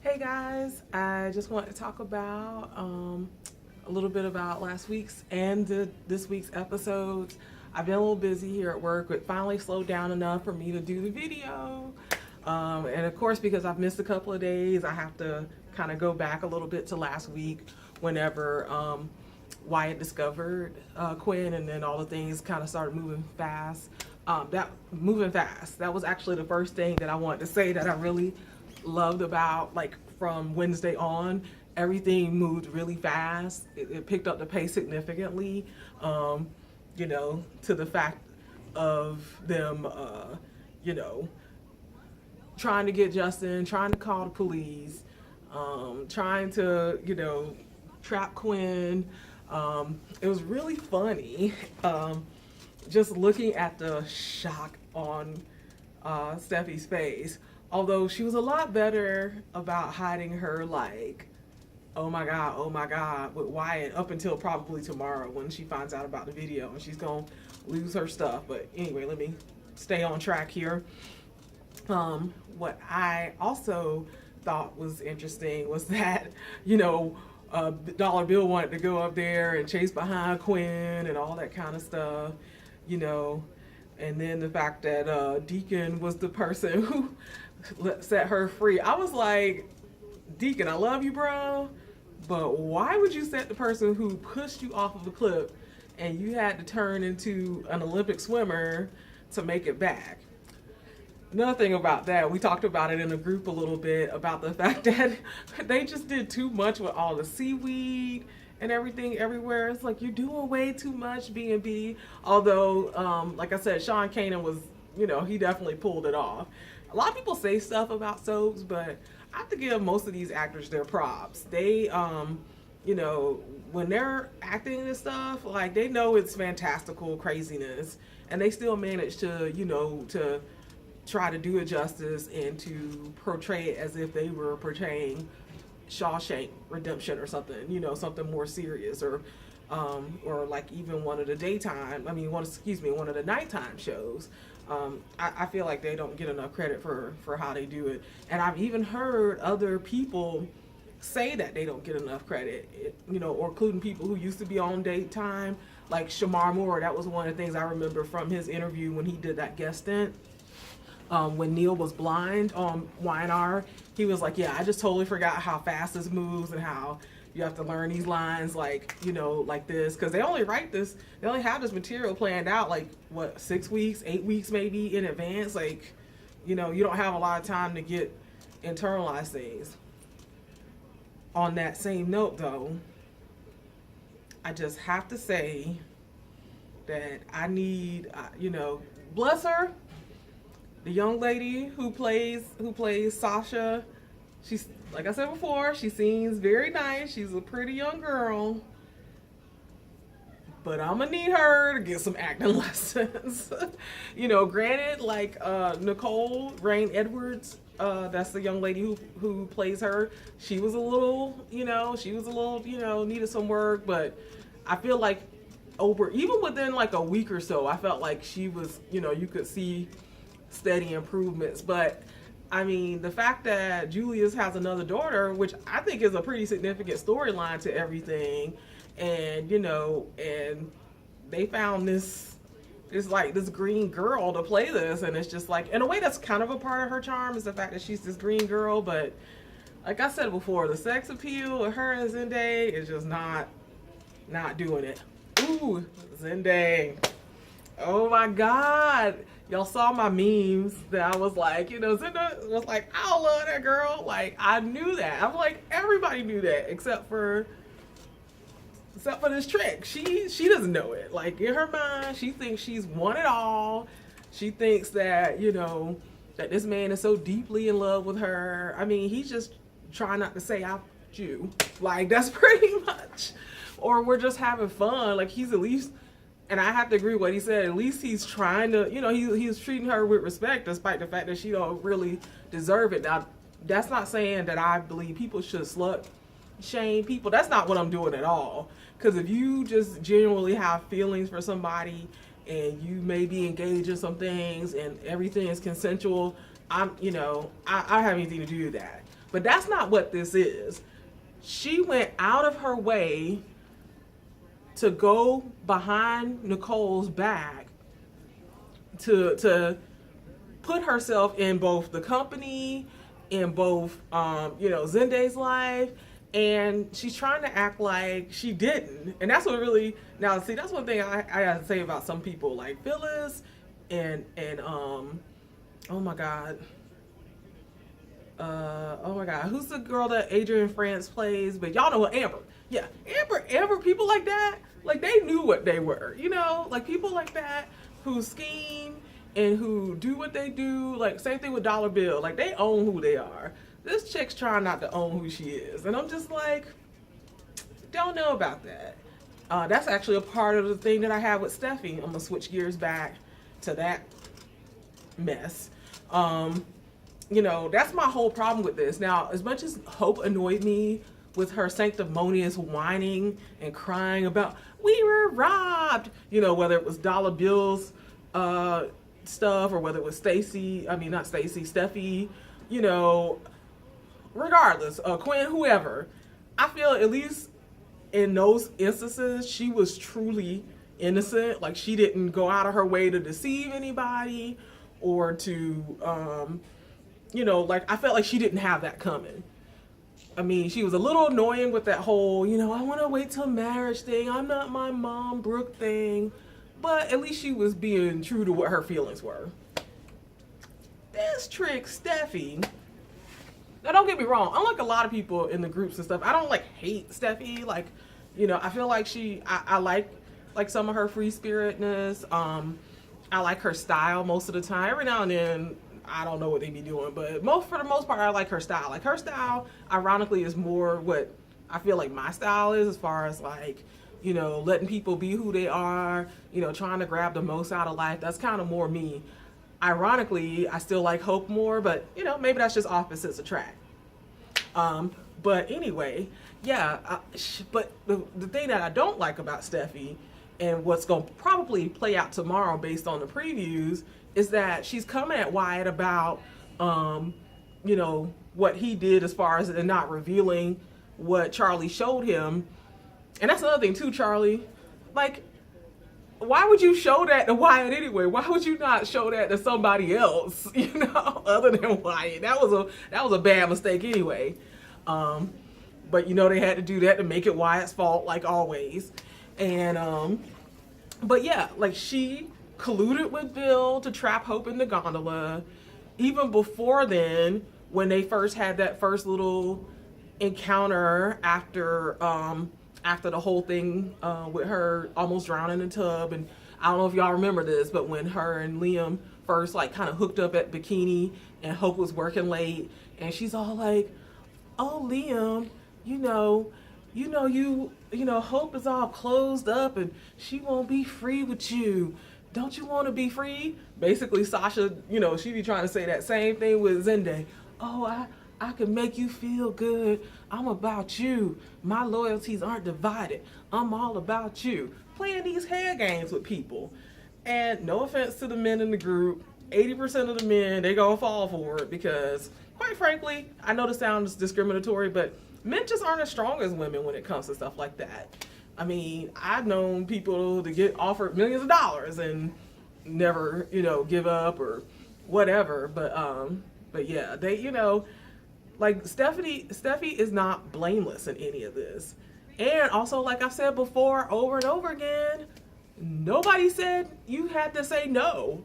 Hey guys, I just want to talk about a little bit about last week's and this week's episodes. I've been a little busy here at work, but finally slowed down enough for me to do the video. And of course, because I've missed a couple of days, I have to kind of go back a little bit to last week whenever Wyatt discovered Quinn, and then all the things kind of started moving fast. That was actually the first thing that I wanted to say that I really loved about, like, from Wednesday on. Everything moved really fast. It picked up the pace significantly, to the fact of them, trying to get Justin, trying to call the police, trying to, trap Quinn. It was really funny, just looking at the shock on Steffi's face. Although she was a lot better about hiding her, like, oh my God, with Wyatt up until probably tomorrow when she finds out about the video and she's gonna lose her stuff. But anyway, let me stay on track here. What I also thought was interesting was that, Dollar Bill wanted to go up there and chase behind Quinn and all that kind of stuff, and then the fact that Deacon was the person who set her free. I was like, Deacon, I love you, bro, but why would you set the person who pushed you off of a cliff and you had to turn into an Olympic swimmer to make it back? Another thing about that, we talked about it in the group a little bit, about the fact that they just did too much with all the seaweed and everything everywhere. It's like, you're doing way too much, B&B. Although, like I said, Shaun was, he definitely pulled it off. A lot of people say stuff about soaps, but I have to give most of these actors their props. They, when they're acting and stuff, like, they know it's fantastical craziness, and they still manage to, to try to do it justice and to portray it as if they were portraying Shawshank Redemption or something, something more serious, or like even one of the one of the nighttime shows. I feel like they don't get enough credit for how they do it. And I've even heard other people say that they don't get enough credit, or including people who used to be on daytime, like Shamar Moore. That was one of the things I remember from his interview when he did that guest stint. When Neil was blind on YNR, he was like, yeah, I just totally forgot how fast this moves and how you have to learn these lines, like, like this, because they only have this material planned out, like, 6 weeks, 8 weeks maybe in advance. Like, you don't have a lot of time to internalize things. On that same note, though, I just have to say that I need, bless her, the young lady who plays Sasha. She's, like I said before, she seems very nice. She's a pretty young girl. But I'm gonna need her to get some acting lessons. Granted, like Nicole Rain Edwards, that's the young lady who plays her. She was a little, needed some work, but I feel like even within like a week or so, I felt like she was, you could see steady improvements. But I mean, the fact that Julius has another daughter, which I think is a pretty significant storyline to everything, and and they found this green girl to play this, and it's just like, in a way, that's kind of a part of her charm, is the fact that she's this green girl. But like I said before, the sex appeal of her and Zendaya is just not doing it. Ooh, Zendaya. Oh my God. Y'all saw my memes that I was like, Zendaya was like, I love that girl. Like, I knew that. I'm like, everybody knew that except for this trick. She doesn't know it. Like, in her mind, she thinks she's won it all. She thinks that, that this man is so deeply in love with her. I mean, he's just trying not to say I you. Like, that's pretty much. Or we're just having fun. Like, he's at least, and I have to agree with what he said, at least he's trying to, he's treating her with respect, despite the fact that she don't really deserve it. Now, that's not saying that I believe people should slut shame people. That's not what I'm doing at all. Because if you just genuinely have feelings for somebody and you may be engaged in some things and everything is consensual, I have anything to do with that. But that's not what this is. She went out of her way to go behind Nicole's back to put herself in both the company, in both Zenday's life, and she's trying to act like she didn't. And that's what really, now see, that's one thing I gotta say about some people like Phyllis and oh my god, who's the girl that Adrian France plays? But y'all know what, Amber. Yeah, Amber, people like that, like they knew what they were, like people like that who scheme and who do what they do. Like same thing with Dollar Bill, like they own who they are. This chick's trying not to own who she is, and I'm just like, don't know about that. That's actually a part of the thing that I have with Steffi. I'm gonna switch gears back to that mess. That's my whole problem with this. Now, as much as Hope annoyed me with her sanctimonious whining and crying about, we were robbed, whether it was Dollar Bill's stuff or whether it was Steffi, regardless, Quinn, whoever, I feel at least in those instances, she was truly innocent. Like she didn't go out of her way to deceive anybody or to, I felt like she didn't have that coming. I mean, she was a little annoying with that whole, I want to wait till marriage thing. I'm not my mom, Brooke thing. But at least she was being true to what her feelings were. This trick, Steffi. Now, don't get me wrong. Unlike a lot of people in the groups and stuff, I don't hate Steffi. I feel like I like some of her free spiritedness. I like her style most of the time. Every now and then, I don't know what they be doing, but for the most part, I like her style. Like her style, ironically, is more what I feel like my style is, as far as letting people be who they are, trying to grab the most out of life. That's kind of more me. Ironically, I still like Hope more, but maybe that's just opposites attract. But anyway, yeah. But the thing that I don't like about Steffi, and what's going to probably play out tomorrow based on the previews, is that she's coming at Wyatt about, what he did as far as not revealing what Charlie showed him. And that's another thing too, Charlie. Why would you show that to Wyatt anyway? Why would you not show that to somebody else, other than Wyatt? That was a bad mistake anyway. But they had to do that to make it Wyatt's fault, like always. And but yeah, she colluded with Bill to trap Hope in the gondola. Even before then, when they first had that first little encounter after the whole thing with her almost drowning in the tub. And I don't know if y'all remember this, but when her and Liam first kind of hooked up at Bikini and Hope was working late, and she's all like, oh, Liam, Hope is all closed up and she won't be free with you. Don't you want to be free? Basically, Sasha, she be trying to say that same thing with Zenday. Oh, I can make you feel good. I'm about you. My loyalties aren't divided. I'm all about you. Playing these head games with people. And no offense to the men in the group, 80% of the men, they gonna fall for it because, quite frankly, I know this sounds discriminatory, but men just aren't as strong as women when it comes to stuff like that. I mean, I've known people to get offered millions of dollars and never, give up or whatever. But yeah, they, Steffi is not blameless in any of this. And also, like I've said before, over and over again, nobody said you had to say no.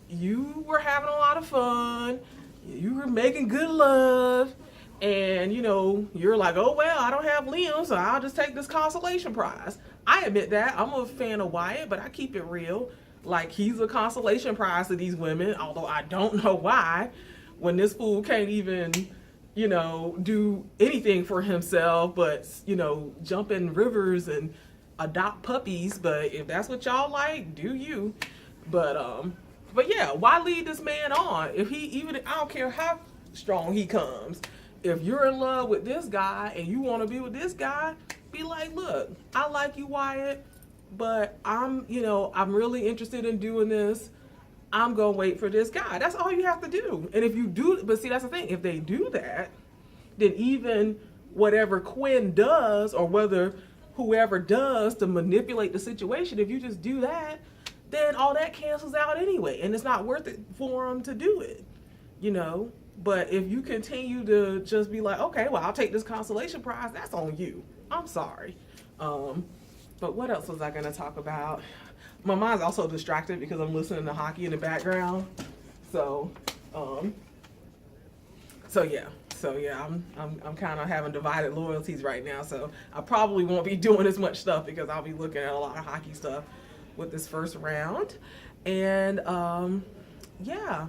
You were having a lot of fun. You were making good love. And, you're like, oh, well, I don't have Liam, so I'll just take this consolation prize. I admit that. I'm a fan of Wyatt, but I keep it real. He's a consolation prize to these women, although I don't know why, when this fool can't even, do anything for himself but, jump in rivers and adopt puppies. But if that's what y'all like, do you. But yeah, why lead this man on? If I don't care how strong he comes. If you're in love with this guy and you want to be with this guy, be like, look, I like you, Wyatt, but I'm really interested in doing this. I'm going to wait for this guy. That's all you have to do. And if you do, but see, that's the thing. If they do that, then even whatever Quinn does, or whether whoever does to manipulate the situation, if you just do that, then all that cancels out anyway. And it's not worth it for them to do it, you know. But if you continue to just be like, okay, well, I'll take this consolation prize, that's on you. I'm sorry. But what else was I going to talk about? My mind's also distracted because I'm listening to hockey in the background. So yeah. I'm kind of having divided loyalties right now. So I probably won't be doing as much stuff because I'll be looking at a lot of hockey stuff with this first round. And yeah.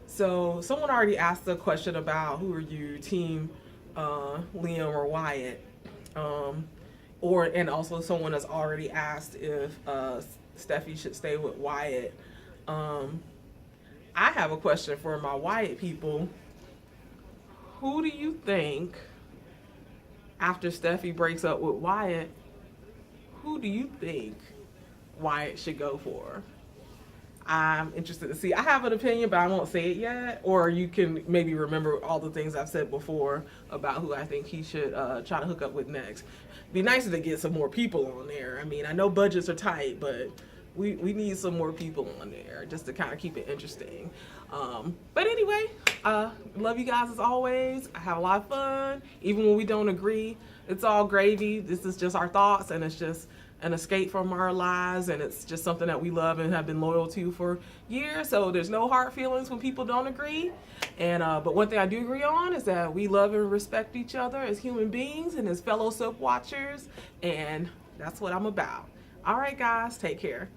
So someone already asked a question about who are you, team Liam or Wyatt, and also someone has already asked if Steffi should stay with Wyatt. I have a question for my Wyatt people. Who do you think, after Steffi breaks up with Wyatt, who do you think Wyatt should go for? I'm interested to see. I have an opinion, but I won't say it yet. Or you can maybe remember all the things I've said before about who I think he should try to hook up with next. Be nice to get some more people on there. I mean, I know budgets are tight, but we need some more people on there just to kind of keep it interesting. But anyway, love you guys as always. I have a lot of fun. Even when we don't agree, it's all gravy. This is just our thoughts, and it's just an escape from our lives, and it's just something that we love and have been loyal to for years. So there's no hard feelings when people don't agree. And but one thing I do agree on is that we love and respect each other as human beings and as fellow soap watchers, and that's what I'm about. All right, guys, take care.